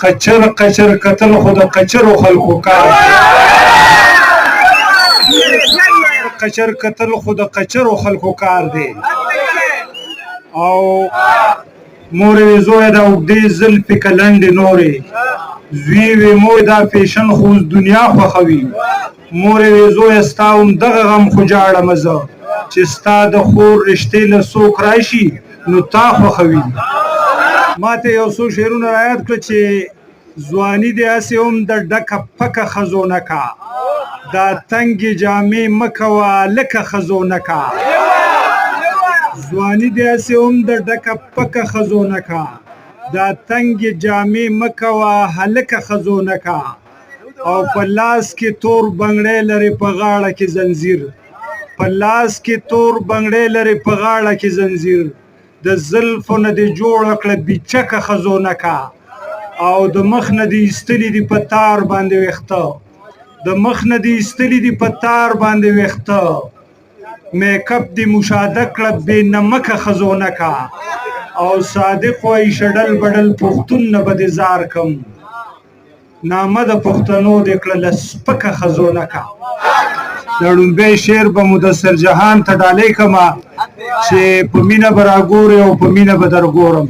قچر قچر کتل خو د قچرو خلکو کار قچر کتل خو د قچرو خلکو کار دی او مورې زوی دا اوږدې زلفې که لنډې نورې زوی وې مور دا فیشن خو دنیا خوښوي مورې زوی ستا همدغه غم خو جاړمه زه چې ستا د خور رشتې له څوک راشي نو تا خوښوي ما ته یو څو شعرونه رایاد کړه چې ځواني دې هسې هم د ډکه پکه ښځو نه کا دا تنګې جامې مه کوه لکه ښځو نه کا ځواني دې هسې هم د ډکه پکه ښځو نه کا دا تنګې جامې مه کوه هلکه ښځو نه کا او په لاس کې تور بنګړی لرې په غاړه کې زنځیر په لاس کې تور بنګړی لرې په غاړه کې زنځیر د زلفو نه دې جوړه کړه بیچکه ښځو نه کا او د مخ نه دې ایستلي دي په تار باندې ویښته د مخ نه دې ایستلي دي په تار باندې ویښته میک اپ دې مشاهده کړه بې نمکه ښځو نه کا او صادق وایي شډل بډل پښتون نه به دې زار کم نامه د پښتنو دې کړه له سپکه ښځو نه کا د ړومبی شعر به مدثر جهان ته ډالۍ کړمه چې په مینه به راګورې او په مینه به درګورم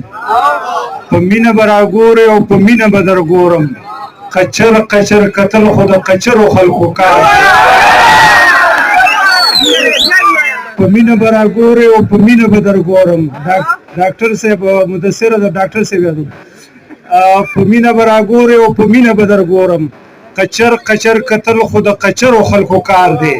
په مینه به راګورې او په مینه به درګورم قچر قچر کتل خو د قچرو خلکو کار په مینه به راګورې او په مینه به درګورم ډاکټر صاحب مدثر د ډاکټر صاحب یادو په مینه به راګورې او په مینه به درګورم قچر قچر کتل خو د قچرو خلکو کار دی